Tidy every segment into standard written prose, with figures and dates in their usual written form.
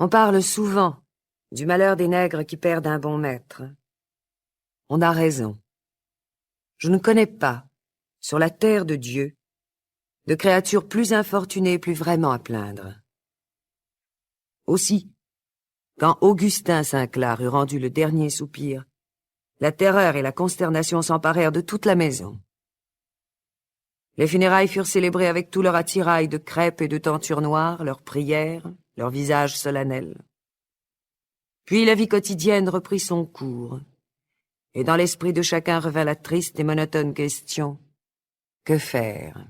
On parle souvent du malheur des nègres qui perdent un bon maître. On a raison. Je ne connais pas, sur la terre de Dieu, de créature plus infortunée et plus vraiment à plaindre. Aussi, quand Augustin Saint-Clar eut rendu le dernier soupir, la terreur et la consternation s'emparèrent de toute la maison. Les funérailles furent célébrées avec tout leur attirail de crêpes et de tentures noires, leurs prières, leurs visages solennels. Puis la vie quotidienne reprit son cours, et dans l'esprit de chacun revint la triste et monotone question « Que faire ?»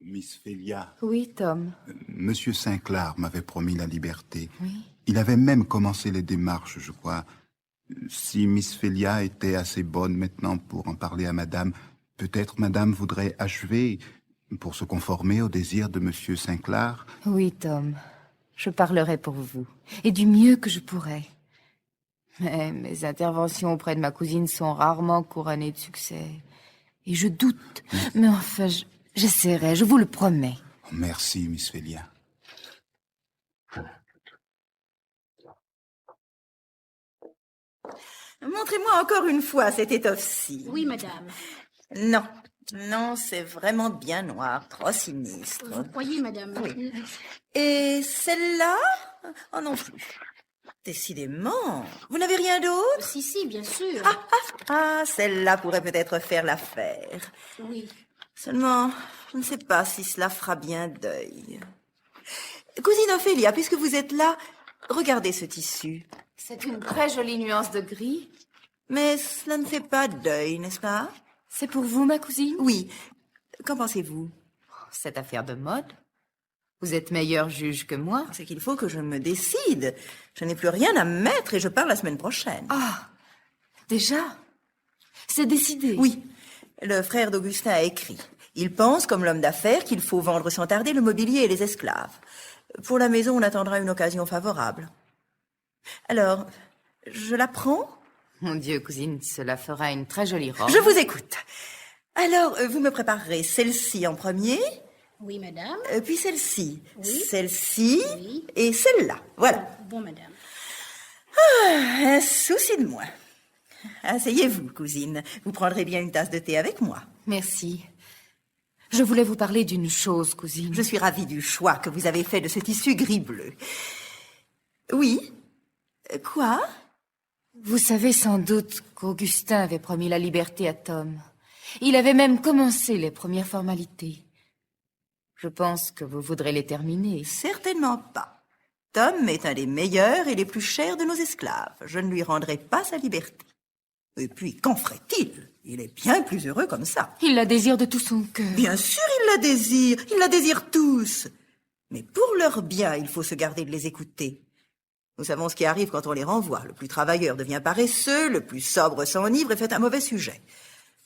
Miss Phelia. Oui, Tom. Monsieur Saint-Clar m'avait promis la liberté. Oui. Il avait même commencé les démarches, je crois. Si Miss Phelia était assez bonne maintenant pour en parler à Madame, peut-être Madame voudrait achever pour se conformer au désir de Monsieur Saint-Clar. Oui, Tom. Je parlerai pour vous, et du mieux que je pourrai. Mais mes interventions auprès de ma cousine sont rarement couronnées de succès. Et je doute. Mais enfin, j'essaierai, je vous le promets. Merci, Miss Phelia. Montrez-moi encore une fois cette étoffe-ci. Oui, madame. Non, non, c'est vraiment bien noir, trop sinistre. Vous croyez, madame? Oui. Et celle-là? Oh non plus. Décidément, vous n'avez rien d'autre? Si, bien sûr. Ah, celle-là pourrait peut-être faire l'affaire. Oui. Seulement, je ne sais pas si cela fera bien deuil. Cousine Ophélia, puisque vous êtes là, regardez ce tissu. C'est une très jolie nuance de gris. Mais cela ne fait pas deuil, n'est-ce pas? C'est pour vous, ma cousine? Oui. Qu'en pensez-vous? Cette affaire de mode. Vous êtes meilleur juge que moi. C'est qu'il faut que je me décide. Je n'ai plus rien à mettre et je pars la semaine prochaine. Ah, déjà? C'est décidé. Oui, le frère d'Augustin a écrit. Il pense, comme l'homme d'affaires, qu'il faut vendre sans tarder le mobilier et les esclaves. Pour la maison, on attendra une occasion favorable. Alors, je la prends? Mon Dieu, cousine, cela fera une très jolie robe. Je vous écoute. Alors, vous me préparerez celle-ci en premier, Oui, madame. puis celle-ci, Oui. celle-ci Oui. et celle-là. Voilà. Bon, madame. Un souci de moins. Asseyez-vous, cousine. Vous prendrez bien une tasse de thé avec moi. Merci. Je voulais vous parler d'une chose, cousine. Je suis ravie du choix que vous avez fait de ce tissu gris-bleu. Oui? Quoi? Vous savez sans doute qu'Augustin avait promis la liberté à Tom. Il avait même commencé les premières formalités. Je pense que vous voudrez les terminer. Certainement pas. Tom est un des meilleurs et les plus chers de nos esclaves. Je ne lui rendrai pas sa liberté. Et puis, qu'en ferait-il? Il est bien plus heureux comme ça. Il la désire de tout son cœur. Bien sûr, il la désire tous. Mais pour leur bien, il faut se garder de les écouter. Nous savons ce qui arrive quand on les renvoie. Le plus travailleur devient paresseux, le plus sobre s'enivre et fait un mauvais sujet.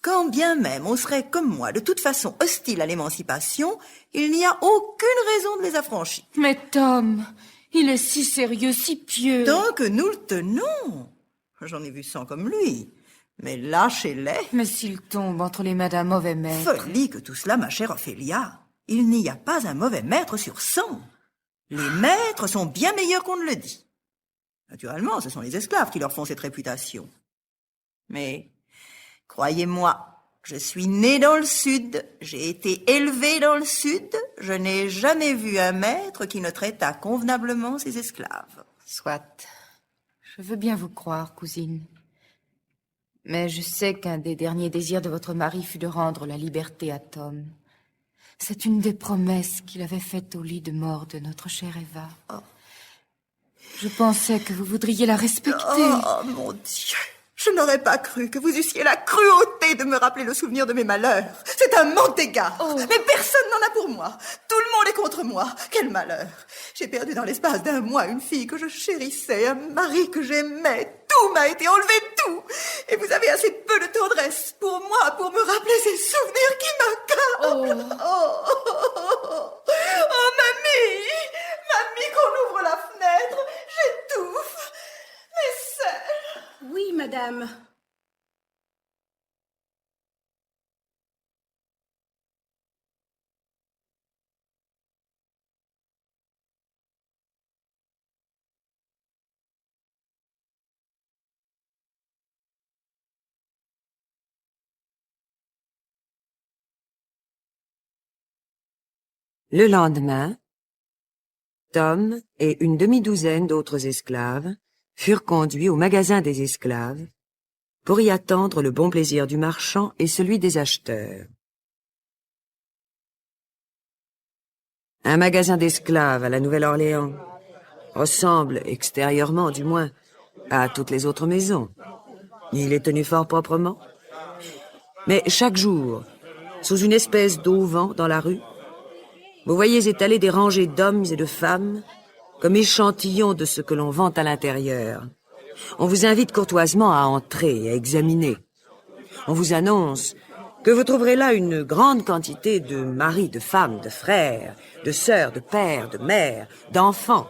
Quand bien même on serait, comme moi, de toute façon hostile à l'émancipation, il n'y a aucune raison de les affranchir. Mais Tom, il est si sérieux, si pieux. Tant que nous le tenons. J'en ai vu 100 comme lui. Mais lâchez-les. Mais s'il tombe entre les mains d'un mauvais maître... Folie que tout cela, ma chère Ophélia. Il n'y a pas un mauvais maître sur 100. Les maîtres sont bien meilleurs qu'on ne le dit. Naturellement, ce sont les esclaves qui leur font cette réputation. Mais, croyez-moi, je suis née dans le Sud, j'ai été élevée dans le Sud, je n'ai jamais vu un maître qui ne traitât convenablement ses esclaves. Soit. Je veux bien vous croire, cousine. Mais je sais qu'un des derniers désirs de votre mari fut de rendre la liberté à Tom. C'est une des promesses qu'il avait faites au lit de mort de notre chère Eva. Oh. Je pensais que vous voudriez la respecter. Oh, mon Dieu! Je n'aurais pas cru que vous eussiez la cruauté de me rappeler le souvenir de mes malheurs. C'est un manque d'égard. Oh. Mais personne n'en a pour moi. Tout le monde est contre moi. Quel malheur. J'ai perdu dans l'espace d'un mois une fille que je chérissais, un mari que j'aimais. Tout m'a été enlevé, tout. Et vous avez assez peu de tendresse pour moi pour me rappeler ces souvenirs qui m'accablent. Oh, mamie! Mamie, qu'on ouvre la fenêtre. J'étouffe. Mais c'est... Oui, madame. Le lendemain, Tom et une demi-douzaine d'autres esclaves furent conduits au magasin des esclaves pour y attendre le bon plaisir du marchand et celui des acheteurs. Un magasin d'esclaves à la Nouvelle-Orléans ressemble, extérieurement du moins, à toutes les autres maisons. Il est tenu fort proprement. Mais chaque jour, sous une espèce d'auvent dans la rue, vous voyez étaler des rangées d'hommes et de femmes comme échantillons de ce que l'on vend à l'intérieur. On vous invite courtoisement à entrer et à examiner. On vous annonce que vous trouverez là une grande quantité de maris, de femmes, de frères, de sœurs, de pères, de mères, d'enfants,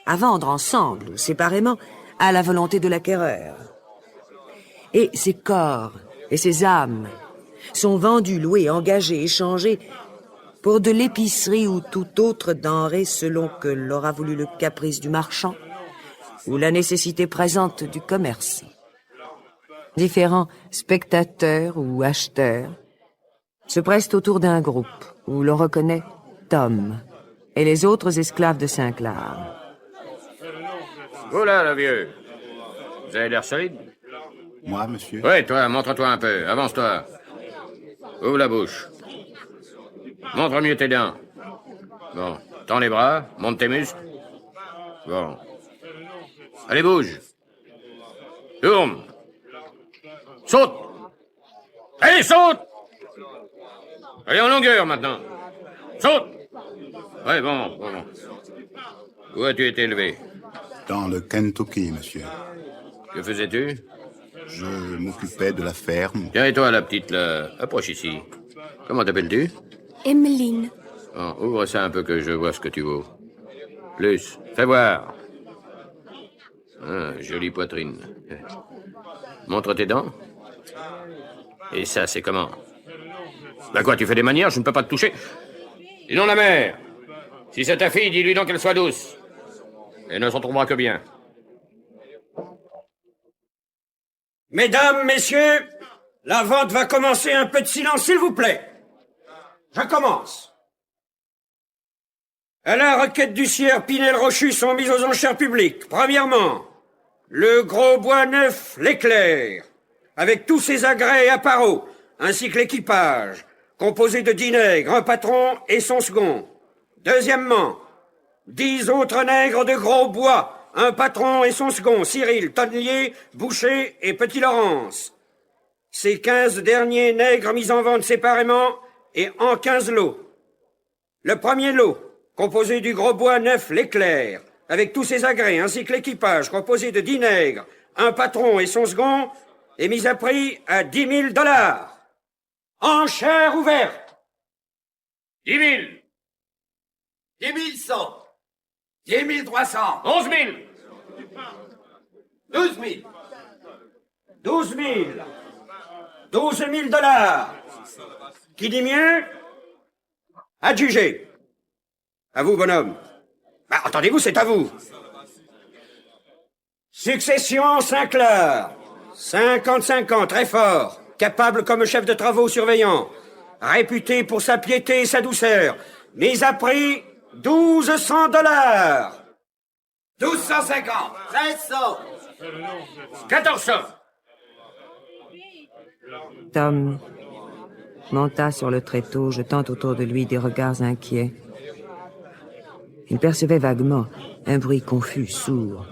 à vendre ensemble ou séparément à la volonté de l'acquéreur. Et ces corps et ces âmes sont vendus, loués, engagés, échangés pour de l'épicerie ou toute autre denrée selon que l'aura voulu le caprice du marchand ou la nécessité présente du commerce. Différents spectateurs ou acheteurs se pressent autour d'un groupe où l'on reconnaît Tom et les autres esclaves de Saint-Clar. Oula, le vieux. Vous avez l'air solide. Moi, monsieur? Oui, toi, montre-toi un peu. Avance-toi. Ouvre la bouche. Montre mieux tes dents. Bon. Tends les bras, monte tes muscles. Bon. Allez, bouge. Tourne. Saute. Allez, saute. Allez, en longueur, maintenant. Saute. Ouais, bon. Où as-tu été élevé? Dans le Kentucky, monsieur. Que faisais-tu? Je m'occupais de la ferme. Tiens, et toi, la petite, là, approche ici. Comment t'appelles-tu? Emmeline. Oh, ouvre ça un peu que je vois ce que tu vaux. Plus, fais voir. Ah, jolie poitrine. Montre tes dents. Et ça, c'est comment? Bah quoi, tu fais des manières, je ne peux pas te toucher. Dis donc la mère. Si c'est ta fille, dis-lui donc qu'elle soit douce. Elle ne s'en trouvera que bien. Mesdames, messieurs, la vente va commencer. Un peu de silence, s'il vous plaît. Je commence. À la requête du sieur Pinel-Rochu sont mises aux enchères publiques. Premièrement, le gros bois neuf, l'éclair, avec tous ses agrès et appareaux, ainsi que l'équipage, composé de 10 nègres, un patron et son second. Deuxièmement, 10 autres nègres de gros bois, un patron et son second, Cyril, tonnelier, boucher et petit Laurence. Ces 15 derniers nègres mis en vente séparément et en 15 lots. Le premier lot, composé du gros bois neuf, l'éclair, avec tous ses agrès, ainsi que l'équipage, composé de 10 nègres, un patron et son second, est mis à prix à 10 000 $. Enchère ouverte. 10 000. 10 100. 10 300. 11 000. 12 000. 12 000. 12 000 $. Qui dit mieux? Adjugé. À vous, bonhomme. Bah, attendez-vous, c'est à vous. Succession Saint-Clar. 55 ans, très fort. Capable comme chef de travaux surveillant. Réputé pour sa piété et sa douceur. Mise à prix 1200 $. 1250. 1300. 1400. Tom monta sur le tréteau, jetant autour de lui des regards inquiets. Il percevait vaguement un bruit confus, sourd,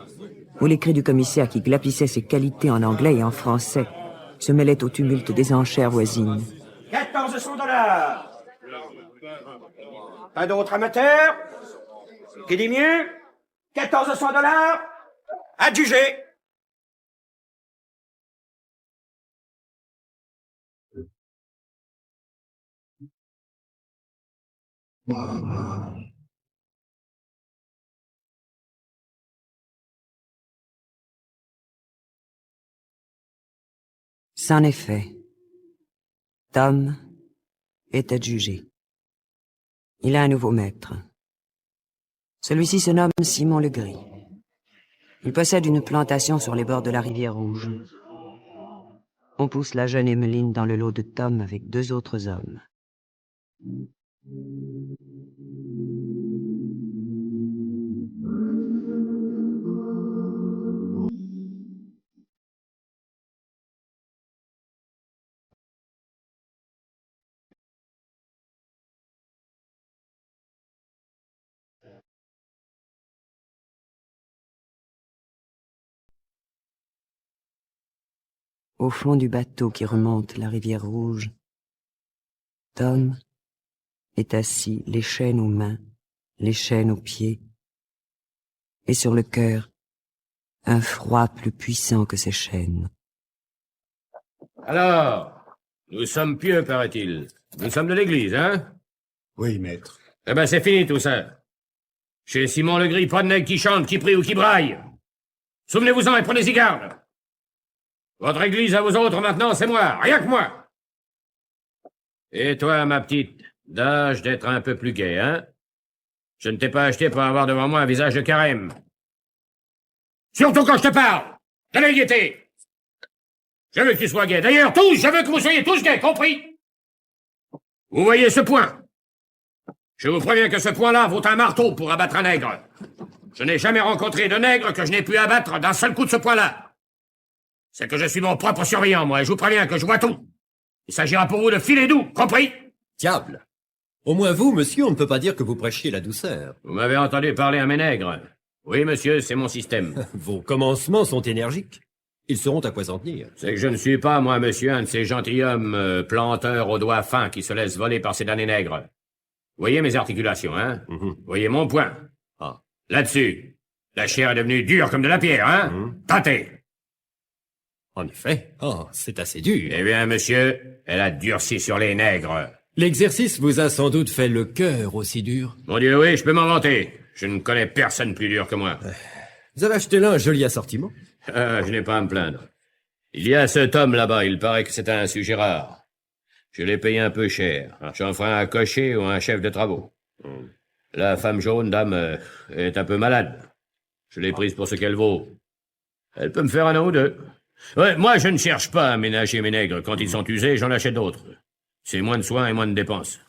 où les cris du commissaire qui glapissait ses qualités en anglais et en français se mêlaient au tumulte des enchères voisines. 1400 $. Pas d'autres amateurs? Qui dit mieux? 1400 $. Adjugé. C'en est fait. Tom est adjugé. Il a un nouveau maître. Celui-ci se nomme Simon Legris. Il possède une plantation sur les bords de la rivière Rouge. On pousse la jeune Emmeline dans le lot de Tom avec 2 autres hommes. Au fond du bateau qui remonte la rivière rouge, Tom est assis, les chaînes aux mains, les chaînes aux pieds, et sur le cœur, un froid plus puissant que ces chaînes. Alors, nous sommes pieux, paraît-il. Nous sommes de l'église, hein? Oui, maître. Eh ben, c'est fini tout ça. Chez Simon Legris, pas de nègre qui chante, qui prie ou qui braille. Souvenez-vous-en et prenez-y garde. Votre église à vous autres, maintenant, c'est moi, rien que moi. Et toi, ma petite, d'âge d'être un peu plus gai, hein? Je ne t'ai pas acheté pour avoir devant moi un visage de carême. Surtout quand je te parle. De la gaieté. Je veux que tu sois gai. D'ailleurs, tous, je veux que vous soyez tous gays, compris? Vous voyez ce point? Je vous préviens que ce point-là vaut un marteau pour abattre un nègre. Je n'ai jamais rencontré de nègre que je n'ai pu abattre d'un seul coup de ce point-là. C'est que je suis mon propre surveillant, moi, et je vous préviens que je vois tout. Il s'agira pour vous de filer doux, compris? Diable! Au moins vous, monsieur, on ne peut pas dire que vous prêchiez la douceur. Vous m'avez entendu parler à mes nègres. Oui, monsieur, c'est mon système. Vos commencements sont énergiques. Ils sauront à quoi s'en tenir. C'est que je ne suis pas, moi, monsieur, un de ces gentilshommes planteurs aux doigts fins qui se laissent voler par ces damnés nègres. Voyez mes articulations, hein? Voyez mon poing. Ah. Là-dessus, la chair est devenue dure comme de la pierre, hein? Tâtez! En effet. Oh, c'est assez dur. Eh bien, monsieur, elle a durci sur les nègres. L'exercice vous a sans doute fait le cœur aussi dur. Mon Dieu, oui, je peux m'en vanter. Je ne connais personne plus dur que moi. Vous avez acheté là un joli assortiment. Ah, je n'ai pas à me plaindre. Il y a cet homme là-bas, il paraît que c'est un sujet rare. Je l'ai payé un peu cher. J'en ferai un cocher ou un chef de travaux. La femme jaune, dame, est un peu malade. Je l'ai prise pour ce qu'elle vaut. Elle peut me faire un an ou deux. Ouais, moi, je ne cherche pas à ménager mes nègres. Quand ils sont usés, j'en achète d'autres. C'est moins de soins et moins de dépenses.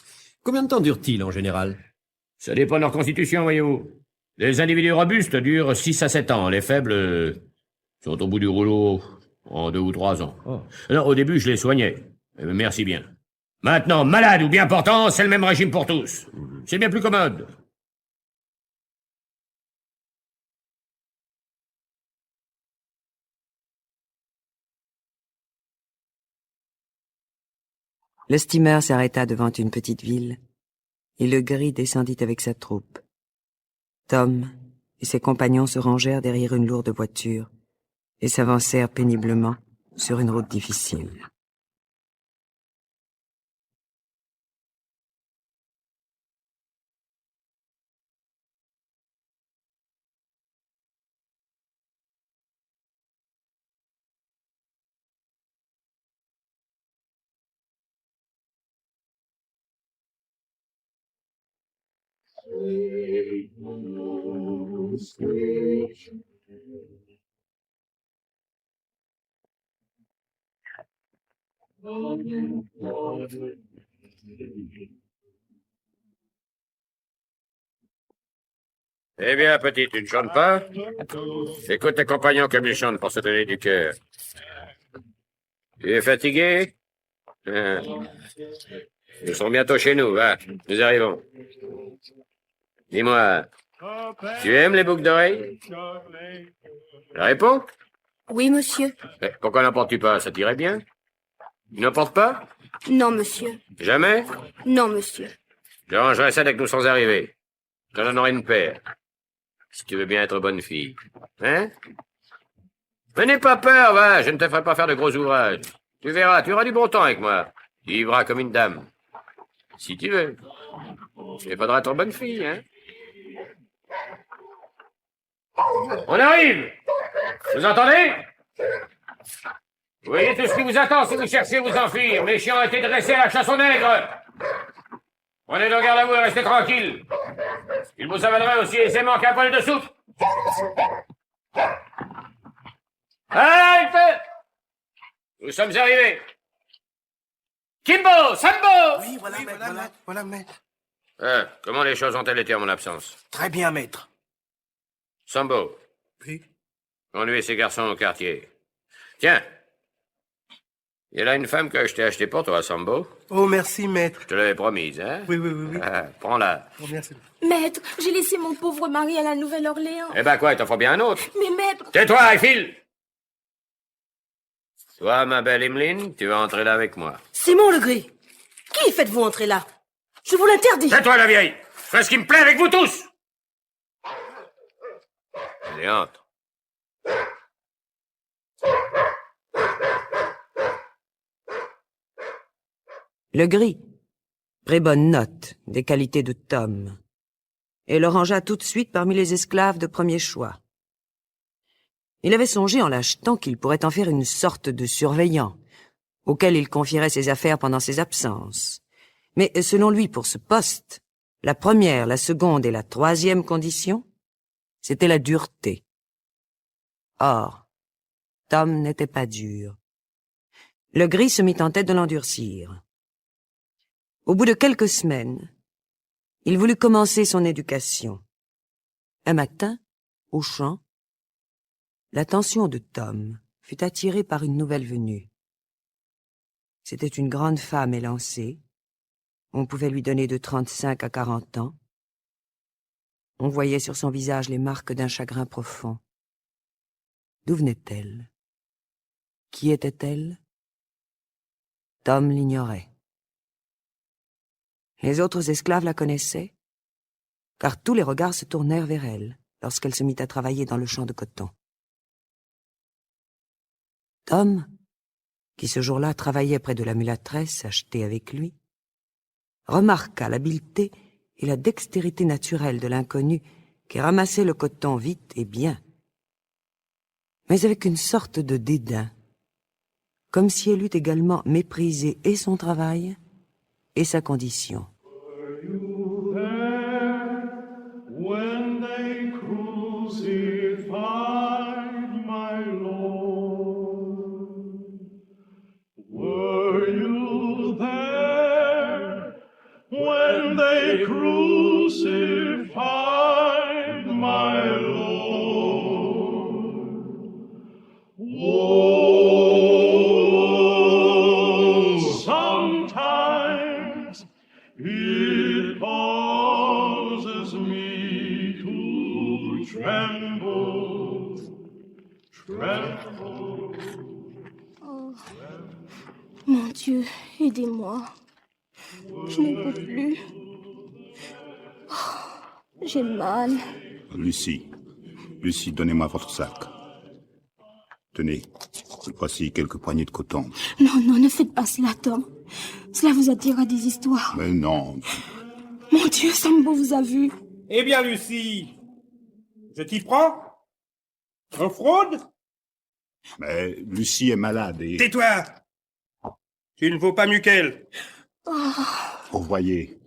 Combien de temps dure-t-il en général? Ça dépend de leur constitution, voyez-vous. Les individus robustes durent 6 à 7 ans. Les faibles sont au bout du rouleau en 2 ou 3 ans. Oh. Alors, au début, je les soignais. Merci bien. Maintenant, malade ou bien portant, c'est le même régime pour tous. C'est bien plus commode. Le steamer s'arrêta devant une petite ville, et le gris descendit avec sa troupe. Tom et ses compagnons se rangèrent derrière une lourde voiture et s'avancèrent péniblement sur une route difficile. Eh bien, petite, tu ne chantes pas? Écoute tes compagnons comme ils chantent pour se donner du cœur. Tu es fatigué? Nous sommes bientôt chez nous, va. Nous arrivons. Dis-moi, tu aimes les boucles d'oreilles? Je réponds? Oui, monsieur. Pourquoi n'en portes-tu pas? Ça t'irait bien? Tu n'en portes pas? Non, monsieur. Jamais? Non, monsieur. Je rangerai ça dès que nous sommes arrivés. Je t'en donnerai une paire. Si tu veux bien être bonne fille. Hein? Mais n'aie pas peur, va. Je ne te ferai pas faire de gros ouvrages. Tu verras, tu auras du bon temps avec moi. Tu vivras comme une dame. Si tu veux. Il faudra être bonne fille, hein? On arrive! Vous entendez? Vous voyez tout ce qui vous attend si vous cherchez à vous enfuir. Mes chiens ont été dressés à la chasse aux nègres. Prenez donc garde à vous et restez tranquille. Il vous avalerait aussi aisément qu'un poil de soupe. Halte! Nous sommes arrivés. Kimbo! Sambo! Oui, voilà, maître. Comment les choses ont-elles été en mon absence? Très bien, maître. Sambo. Oui. Conduis ces garçons au quartier. Tiens. Il y a là une femme que je t'ai achetée pour toi, Sambo. Oh, merci, maître. Je te l'avais promise, hein? Oui. Prends-la. Oh, merci. Maître, j'ai laissé mon pauvre mari à la Nouvelle-Orléans. Eh ben quoi, il t'en faut bien un autre. Mais maître... Tais-toi et file! Toi, ma belle Emeline, tu vas entrer là avec moi. Simon Legris, qui faites-vous entrer là? Je vous l'interdis. C'est toi, la vieille! Fais ce qui me plaît avec vous tous! Allez, entre. Legris prit bonne note des qualités de Tom et le rangea tout de suite parmi les esclaves de premier choix. Il avait songé en l'achetant qu'il pourrait en faire une sorte de surveillant, auquel il confierait ses affaires pendant ses absences. Mais selon lui, pour ce poste, la première, la seconde et la troisième condition, c'était la dureté. Or, Tom n'était pas dur. Legris se mit en tête de l'endurcir. Au bout de quelques semaines, il voulut commencer son éducation. Un matin, au champ, l'attention de Tom fut attirée par une nouvelle venue. C'était une grande femme élancée. On pouvait lui donner de 35 à 40 ans. On voyait sur son visage les marques d'un chagrin profond. D'où venait-elle? Qui était-elle? Tom l'ignorait. Les autres esclaves la connaissaient, car tous les regards se tournèrent vers elle lorsqu'elle se mit à travailler dans le champ de coton. Tom, qui ce jour-là travaillait près de la mulâtresse achetée avec lui, remarqua l'habileté et la dextérité naturelle de l'inconnu qui ramassait le coton vite et bien, mais avec une sorte de dédain, comme si elle eût également méprisé et son travail et sa condition. Oh, mon Dieu, aidez-moi. Je ne peux plus. Oh, j'ai mal. Lucie, donnez-moi votre sac. Tenez, voici quelques poignées de coton. Non, non, ne faites pas cela, Tom. Cela vous attirera des histoires. Mais non. Mon Dieu, Sambo vous a vu. Eh bien, Lucie, je t'y prends? On fraude? Mais Lucie est malade et... Tais-toi! Tu ne vaux pas mieux qu'elle. Oh, voyez,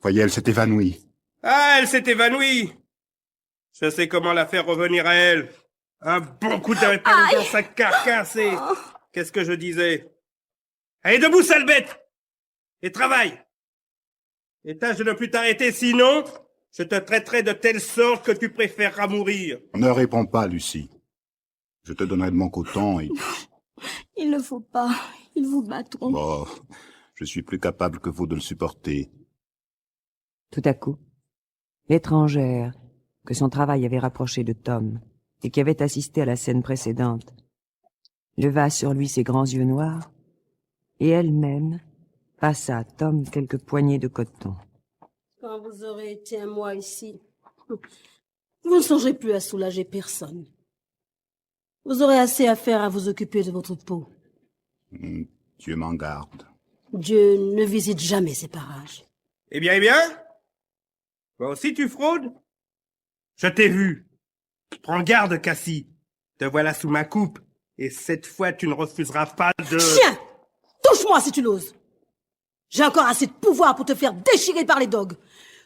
elle s'est évanouie. Ah, elle s'est évanouie. Je sais comment la faire revenir à elle. Un bon coup d'épingle dans sa carcasse et... Qu'est-ce que je disais? Allez, debout, sale bête! Et travaille! Et tâche de ne plus t'arrêter, sinon, je te traiterai de telle sorte que tu préféreras mourir. Ne réponds pas, Lucie. Je te donnerai de mon coton et... Il ne faut pas. Ils vous battront. Bon, je suis plus capable que vous de le supporter. Tout à coup, l'étrangère, que son travail avait rapproché de Tom, et qui avait assisté à la scène précédente, leva sur lui ses grands yeux noirs, et elle-même passa à Tom quelques poignées de coton. Quand vous aurez été un mois ici, vous ne songerez plus à soulager personne. Vous aurez assez à faire à vous occuper de votre peau. Dieu m'en garde. Dieu ne visite jamais ces parages. Eh bien, toi aussi tu fraudes? Je t'ai vu. Prends garde, Cassie. Te voilà sous ma coupe. Et cette fois, tu ne refuseras pas de... Chien! Touche-moi si tu l'oses. J'ai encore assez de pouvoir pour te faire déchirer par les dogues,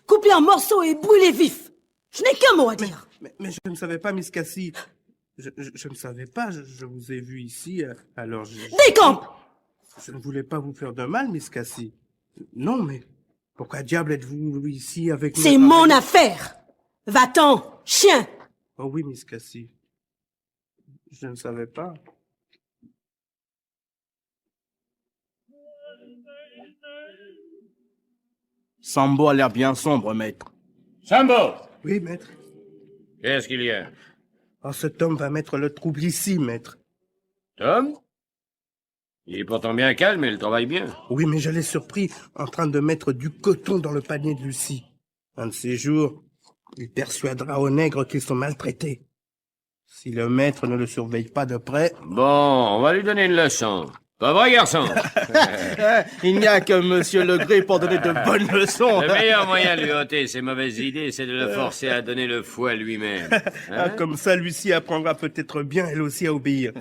couper en morceaux et brûler vif. Je n'ai qu'un mot à dire. Mais je ne savais pas, Miss Cassie. Je ne savais pas, je vous ai vu ici, alors Décampe! Je ne voulais pas vous faire de mal, Miss Cassie. Non, mais pourquoi diable êtes-vous ici avec nous? C'est mon affaire. Va-t'en, chien! Oh oui, Miss Cassie. Je ne savais pas. Sambo a l'air bien sombre, maître. Sambo! Oui, maître. Qu'est-ce qu'il y a? Oh, cet homme va mettre le trouble ici, maître. Tom? Il est pourtant bien calme et il travaille bien. Oui, mais je l'ai surpris en train de mettre du coton dans le panier de Lucie. Un de ces jours, il persuadera aux nègres qu'ils sont maltraités. Si le maître ne le surveille pas de près... Bon, on va lui donner une leçon. Pas vrai, garçon? Il n'y a que Monsieur Legré pour donner de bonnes leçons. Le meilleur moyen de lui ôter ses mauvaises idées, c'est de le forcer à donner le fouet lui-même. Ah, comme ça, Lucie apprendra peut-être bien, elle aussi, à obéir.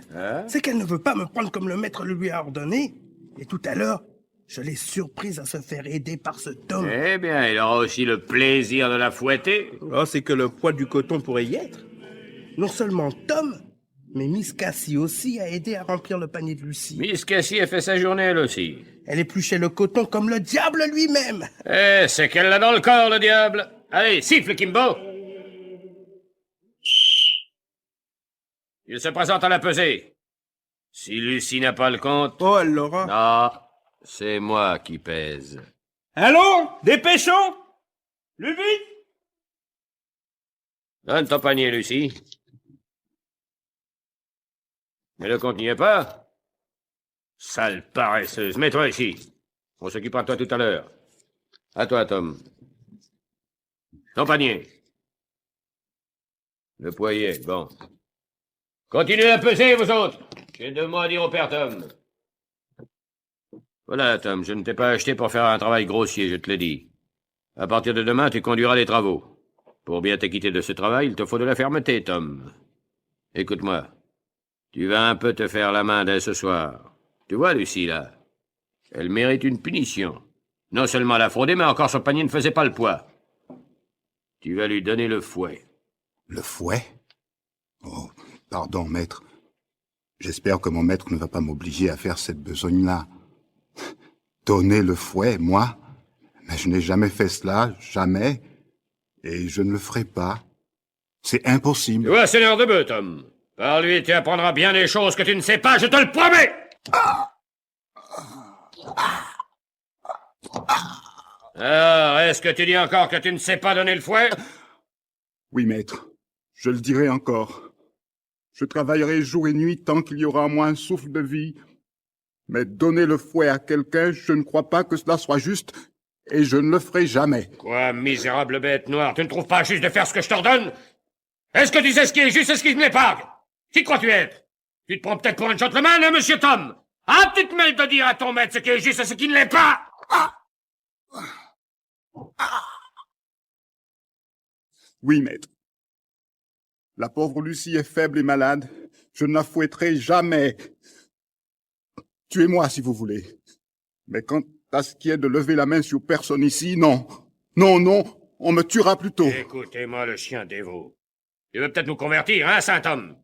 C'est qu'elle ne veut pas me prendre comme le maître le lui a ordonné. Et tout à l'heure, je l'ai surprise à se faire aider par ce Tom. Eh bien, il aura aussi le plaisir de la fouetter. Oh, c'est que le poids du coton pourrait y être. Non seulement Tom, mais Miss Cassie aussi a aidé à remplir le panier de Lucie. Miss Cassie a fait sa journée, elle aussi. Elle épluchait le coton comme le diable lui-même. Eh, c'est qu'elle l'a dans le corps, le diable. Allez, siffle, Kimbo. Il se présente à la pesée. Si Lucie n'a pas le compte... Oh, elle l'aura. Non, c'est moi qui pèse. Allons, dépêchons. Luby. Donne ton panier, Lucie. Mais le compte n'y est pas. Sale paresseuse. Mets-toi ici. On s'occupera de toi tout à l'heure. À toi, Tom. Ton panier. Le poirier, bon. Continuez à peser, vous autres. J'ai 2 mots à dire au père Tom. Voilà, Tom, je ne t'ai pas acheté pour faire un travail grossier, je te l'ai dit. À partir de demain, tu conduiras les travaux. Pour bien t'acquitter de ce travail, il te faut de la fermeté, Tom. Écoute-moi. Tu vas un peu te faire la main dès ce soir. Tu vois, Lucie, là? Elle mérite une punition. Non seulement elle a fraudé, mais encore son panier ne faisait pas le poids. Tu vas lui donner le fouet. Le fouet? Oh, pardon, maître. J'espère que mon maître ne va pas m'obliger à faire cette besogne-là. Donner le fouet, moi? Mais je n'ai jamais fait cela, jamais. Et je ne le ferai pas. C'est impossible. Tu vois, seigneur de bœuf, Tom. Par lui, tu apprendras bien des choses que tu ne sais pas, je te le promets! Alors, est-ce que tu dis encore que tu ne sais pas donner le fouet? Oui, maître. Je le dirai encore. Je travaillerai jour et nuit tant qu'il y aura en moi un souffle de vie. Mais donner le fouet à quelqu'un, je ne crois pas que cela soit juste, et je ne le ferai jamais. Quoi, misérable bête noire, tu ne trouves pas juste de faire ce que je t'ordonne? Est-ce que tu sais ce qui est juste et ce qui ne l'est pas? Qui crois-tu être? Tu te prends peut-être pour un gentleman, hein, monsieur Tom? Ah, tu te mêles de dire à ton maître ce qui est juste et ce qui ne l'est pas? Oui, maître. La pauvre Lucie est faible et malade. Je ne la fouetterai jamais. Tuez-moi si vous voulez. Mais quant à ce qui est de lever la main sur personne ici, non. Non, non, on me tuera plutôt. Écoutez-moi, le chien dévot. Tu veux peut-être nous convertir, hein, saint homme?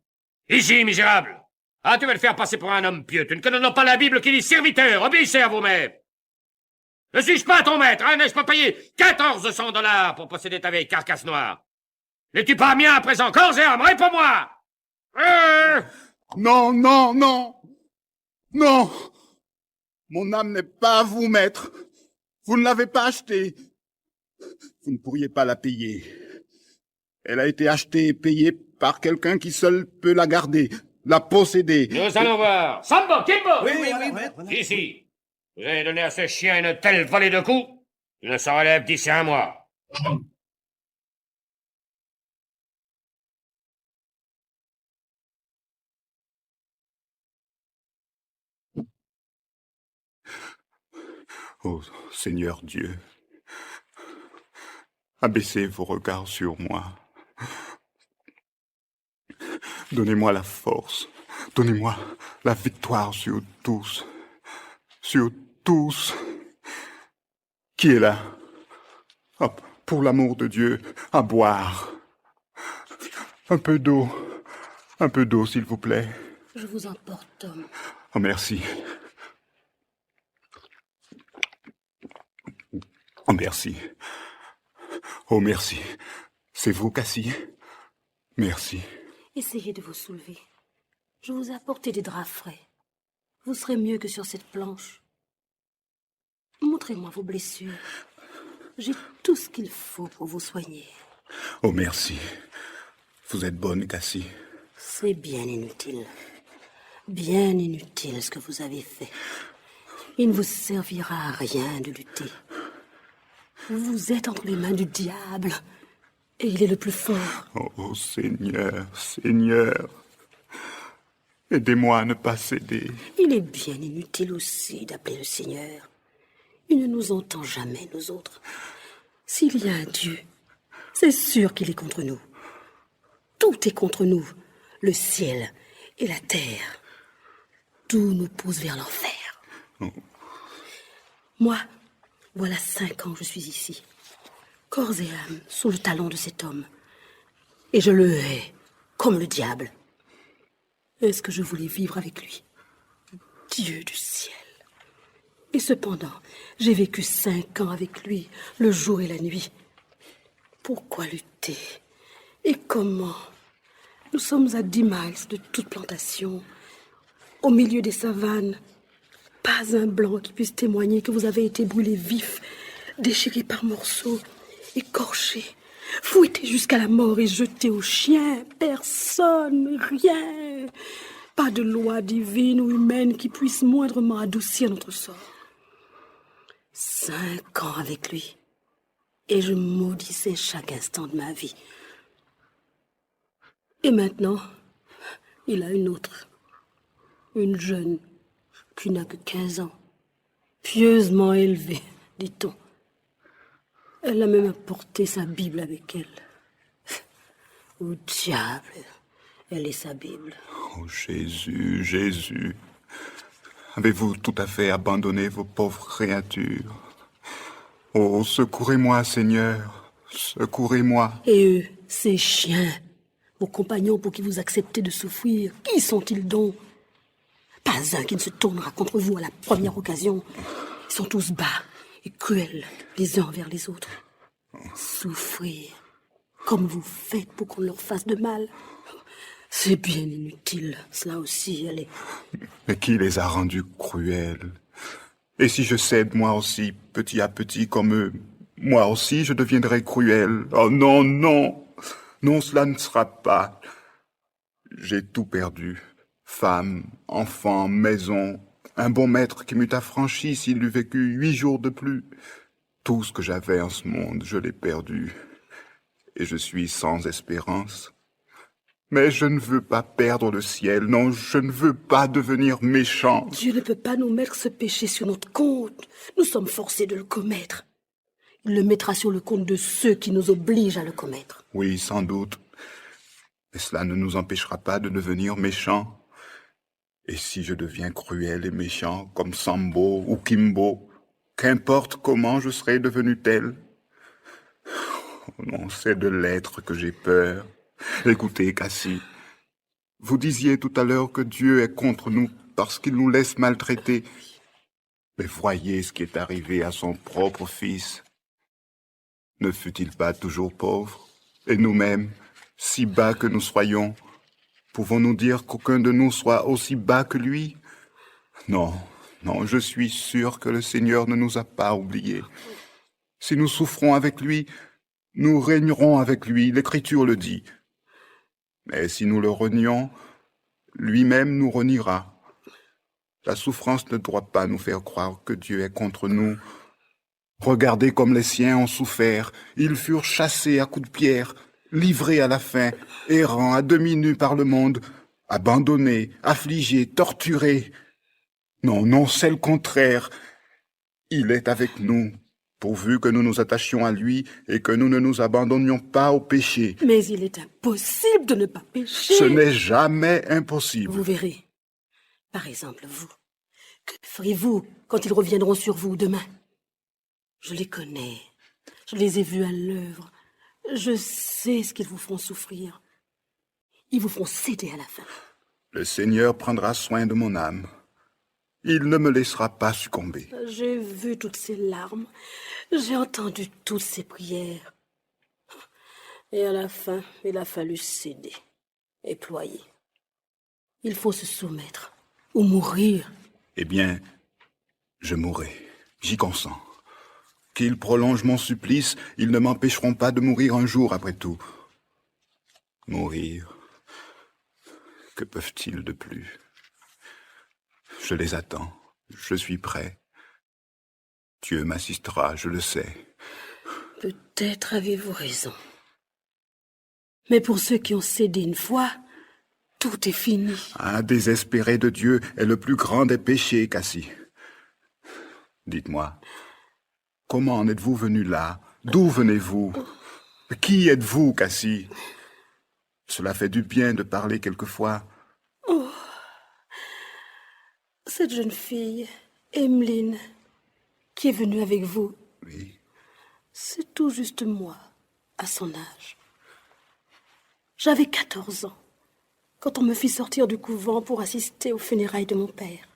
Ici, misérable. Ah, tu veux le faire passer pour un homme pieux. Tu ne connais donc pas la Bible qui dit serviteur, obéissez à vous-même. Ne suis-je pas ton maître, hein? N'ai-je pas payé 1400 $ pour posséder ta vieille carcasse noire? N'es-tu pas mien à présent, corps et âme? Réponds-moi! Non, non, non. Non. Mon âme n'est pas à vous, maître. Vous ne l'avez pas achetée. Vous ne pourriez pas la payer. Elle a été achetée et payée par quelqu'un qui seul peut la garder, la posséder. Nous allons voir. Sambo, Kimbo! Oui. Ici. Vous avez donné à ce chien une telle volée de coups, il ne s'en relève d'ici un mois. Ô Seigneur Dieu, abaissez vos regards sur moi. Donnez-moi la force, donnez-moi la victoire sur tous. Sur tous. Qui est là? Oh, pour l'amour de Dieu, à boire. Un peu d'eau, s'il vous plaît. Je vous emporte, Tom. Oh, merci. Oh, merci. Oh, merci. C'est vous, Cassie? Merci. Essayez de vous soulever. Je vous ai apporté des draps frais. Vous serez mieux que sur cette planche. Montrez-moi vos blessures. J'ai tout ce qu'il faut pour vous soigner. Oh, merci. Vous êtes bonne, Cassie. C'est bien inutile. Bien inutile ce que vous avez fait. Il ne vous servira à rien de lutter. Vous êtes entre les mains du diable, et il est le plus fort. Oh Seigneur, Seigneur, aidez-moi à ne pas céder. Il est bien inutile aussi d'appeler le Seigneur. Il ne nous entend jamais, nous autres. S'il y a un Dieu, c'est sûr qu'il est contre nous. Tout est contre nous, le ciel et la terre. Tout nous pousse vers l'enfer. Oh. Moi, voilà 5 ans que je suis ici, corps et âme, sous le talon de cet homme. Et je le hais, comme le diable. Est-ce que je voulais vivre avec lui? Dieu du ciel. Et cependant, j'ai vécu 5 ans avec lui, le jour et la nuit. Pourquoi lutter? Et comment? Nous sommes à 10 miles de toute plantation, au milieu des savanes. Pas un blanc qui puisse témoigner que vous avez été brûlé vif, déchiré par morceaux, écorché, fouetté jusqu'à la mort et jeté aux chiens. Personne, rien. Pas de loi divine ou humaine qui puisse moindrement adoucir notre sort. 5 ans avec lui, et je maudissais chaque instant de ma vie. Et maintenant, il a une autre, une jeune, qui n'a que 15 ans, pieusement élevée, dit-on. Elle a même apporté sa Bible avec elle. Au diable, elle est sa Bible. Oh Jésus, Jésus, avez-vous tout à fait abandonné vos pauvres créatures? Oh, secourez-moi, Seigneur, secourez-moi. Et eux, ces chiens, vos compagnons pour qui vous acceptez de souffrir, qui sont-ils donc? Pas un qui ne se tournera contre vous à la première occasion. Ils sont tous bas et cruels les uns envers les autres. Souffrir, comme vous faites pour qu'on leur fasse de mal. C'est bien inutile, cela aussi, allez. Mais qui les a rendus cruels? Et si je cède moi aussi, petit à petit comme eux, moi aussi je deviendrai cruel. Oh non, non, non, cela ne sera pas. J'ai tout perdu. Femme, enfant, maison, un bon maître qui m'eût affranchi s'il eût vécu 8 jours de plus. Tout ce que j'avais en ce monde, je l'ai perdu. Et je suis sans espérance. Mais je ne veux pas perdre le ciel, non, je ne veux pas devenir méchant. Dieu ne peut pas nous mettre ce péché sur notre compte. Nous sommes forcés de le commettre. Il le mettra sur le compte de ceux qui nous obligent à le commettre. Oui, sans doute. Mais cela ne nous empêchera pas de devenir méchants. Et si je deviens cruel et méchant, comme Sambo ou Kimbo, qu'importe comment je serai devenu tel. Oh non, c'est de l'être que j'ai peur. Écoutez, Cassie, vous disiez tout à l'heure que Dieu est contre nous parce qu'il nous laisse maltraiter. Mais voyez ce qui est arrivé à son propre fils. Ne fut-il pas toujours pauvre? Et nous-mêmes, si bas que nous soyons, pouvons-nous dire qu'aucun de nous soit aussi bas que lui? Non, non, je suis sûr que le Seigneur ne nous a pas oubliés. Si nous souffrons avec lui, nous régnerons avec lui, l'Écriture le dit. Mais si nous le renions, lui-même nous reniera. La souffrance ne doit pas nous faire croire que Dieu est contre nous. Regardez comme les siens ont souffert. Ils furent chassés à coups de pierre, livrés à la faim, errants à demi nus par le monde, abandonnés, affligés, torturés. Non, non, c'est le contraire. Il est avec nous, pourvu que nous nous attachions à lui et que nous ne nous abandonnions pas au péché. Mais il est impossible de ne pas pécher. Ce n'est jamais impossible. Vous verrez. Par exemple, vous. Que ferez-vous quand ils reviendront sur vous demain? Je les connais. Je les ai vus à l'œuvre. Je sais ce qu'ils vous feront souffrir. Ils vous feront céder à la fin. Le Seigneur prendra soin de mon âme. Il ne me laissera pas succomber. J'ai vu toutes ces larmes. J'ai entendu toutes ces prières. Et à la fin, il a fallu céder et ployer. Il faut se soumettre ou mourir. Eh bien, je mourrai. J'y consens. Qu'ils prolongent mon supplice, ils ne m'empêcheront pas de mourir un jour après tout. Mourir. Que peuvent-ils de plus? Je les attends. Je suis prêt. Dieu m'assistera, je le sais. Peut-être avez-vous raison. Mais pour ceux qui ont cédé une fois, tout est fini. Un désespéré de Dieu est le plus grand des péchés, Cassie. Dites-moi, comment en êtes-vous venu là? D'où venez-vous? Qui êtes-vous, Cassie? Cela fait du bien de parler quelquefois. Oh, cette jeune fille, Emmeline, qui est venue avec vous, Oui. c'est tout juste moi, à son âge. J'avais 14 ans, quand on me fit sortir du couvent pour assister aux funérailles de mon père.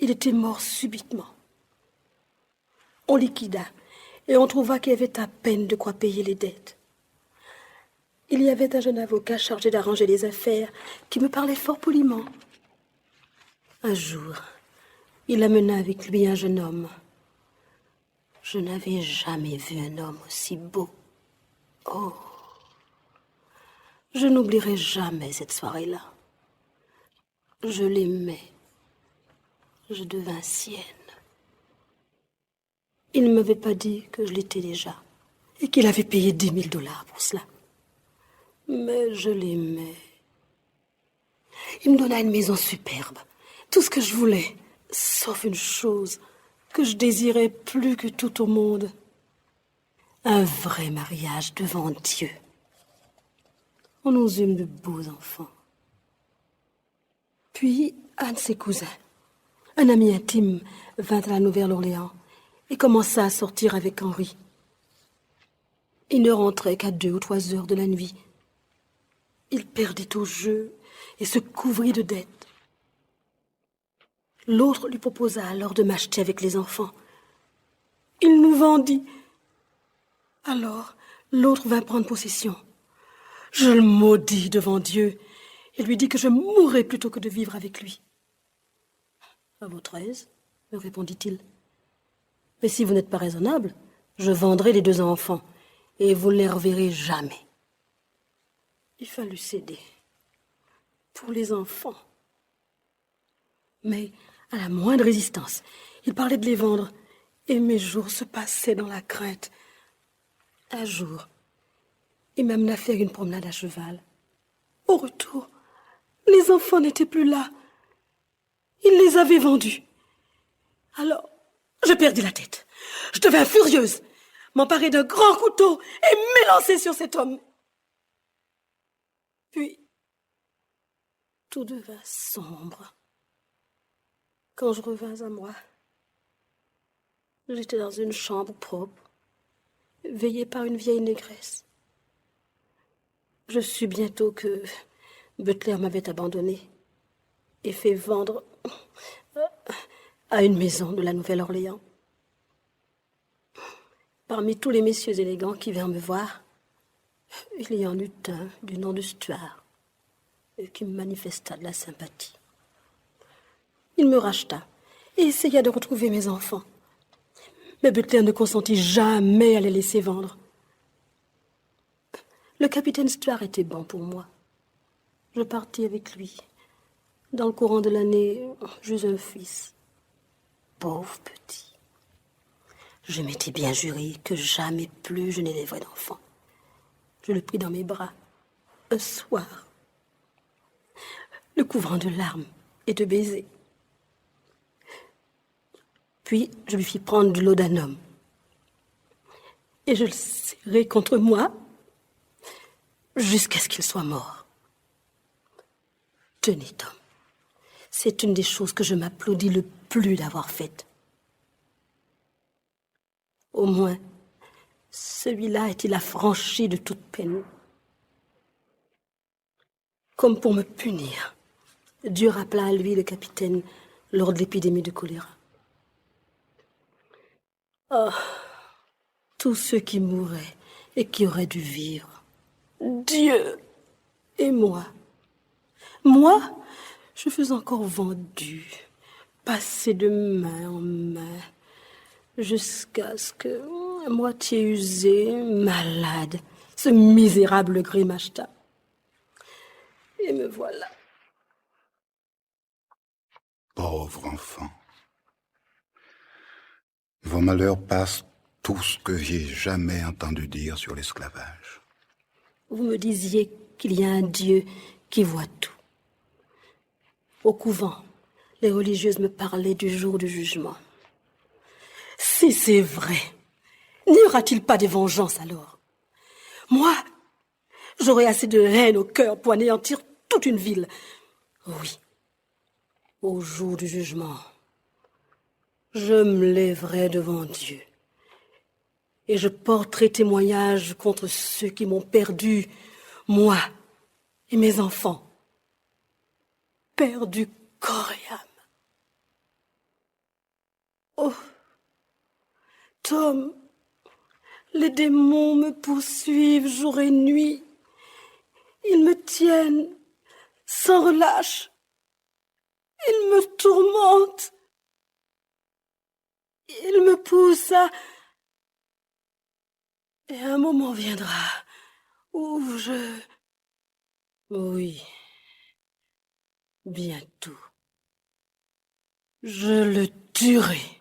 Il était mort subitement. On liquida, et on trouva qu'il y avait à peine de quoi payer les dettes. Il y avait un jeune avocat chargé d'arranger les affaires qui me parlait fort poliment. Un jour, il amena avec lui un jeune homme. Je n'avais jamais vu un homme aussi beau. Oh, je n'oublierai jamais cette soirée-là. Je l'aimais. Je devins sienne. Il ne m'avait pas dit que je l'étais déjà et qu'il avait payé $10 000 pour cela. Mais je l'aimais. Il me donna une maison superbe, tout ce que je voulais, sauf une chose que je désirais plus que tout au monde. Un vrai mariage devant Dieu. On nous eûmes de beaux enfants. Puis, un de ses cousins, un ami intime, vint à la Nouvelle-Orléans et commença à sortir avec Henri. Il ne rentrait qu'à 2 ou 3 heures de la nuit. Il perdait au jeu et se couvrit de dettes. L'autre lui proposa alors de m'acheter avec les enfants. Il nous vendit. Alors, l'autre vint prendre possession. Je le maudis devant Dieu et lui dis que je mourrais plutôt que de vivre avec lui. « À votre aise, me répondit-il. Mais si vous n'êtes pas raisonnable, je vendrai les 2 enfants et vous ne les reverrez jamais. » Il fallut céder pour les enfants. Mais à la moindre résistance, il parlait de les vendre et mes jours se passaient dans la crainte. Un jour, il m'amena faire une promenade à cheval. Au retour, les enfants n'étaient plus là. Il les avait vendus. Alors, je perdis la tête. Je devins furieuse, m'emparer d'un grand couteau et m'élancer sur cet homme. Puis, tout devint sombre. Quand je revins à moi, j'étais dans une chambre propre, veillée par une vieille négresse. Je sus bientôt que Butler m'avait abandonné et fait vendre à une maison de la Nouvelle-Orléans. Parmi tous les messieurs élégants qui vinrent me voir, il y en eut un du nom de Stuart qui me manifesta de la sympathie. Il me racheta et essaya de retrouver mes enfants. Mais Butler ne consentit jamais à les laisser vendre. Le capitaine Stuart était bon pour moi. Je partis avec lui. Dans le courant de l'année, j'eus un fils. Pauvre petit. Je m'étais bien juré que jamais plus je n'élèverais d'enfant. Je le pris dans mes bras, un soir, le couvrant de larmes et de baisers. Puis, je lui fis prendre du laudanum. Et je le serrai contre moi jusqu'à ce qu'il soit mort. Tenez, Tom, c'est une des choses que je m'applaudis le plus d'avoir faites. Au moins, celui-là est-il affranchi de toute peine. Comme pour me punir, Dieu rappela à lui le capitaine lors de l'épidémie de choléra. Oh, tous ceux qui mouraient et qui auraient dû vivre. Dieu et moi. Moi, je fus encore vendue, passée de main en main, jusqu'à ce que, à moitié usée, malade, ce misérable Gray m'acheta. Et me voilà. Pauvre enfant. Vos malheurs passent tout ce que j'ai jamais entendu dire sur l'esclavage. Vous me disiez qu'il y a un Dieu qui voit tout. Au couvent, les religieuses me parlaient du jour du jugement. Si c'est vrai, n'y aura-t-il pas de vengeance alors? Moi, j'aurai assez de haine au cœur pour anéantir toute une ville. Oui, au jour du jugement, je me lèverai devant Dieu et je porterai témoignage contre ceux qui m'ont perdu, moi et mes enfants, perdus corps et âme. Oh, Tom, les démons me poursuivent jour et nuit. Ils me tiennent sans relâche. Ils me tourmentent. Ils me poussent à... Et un moment viendra où je... Oui, bientôt. Je le tuerai.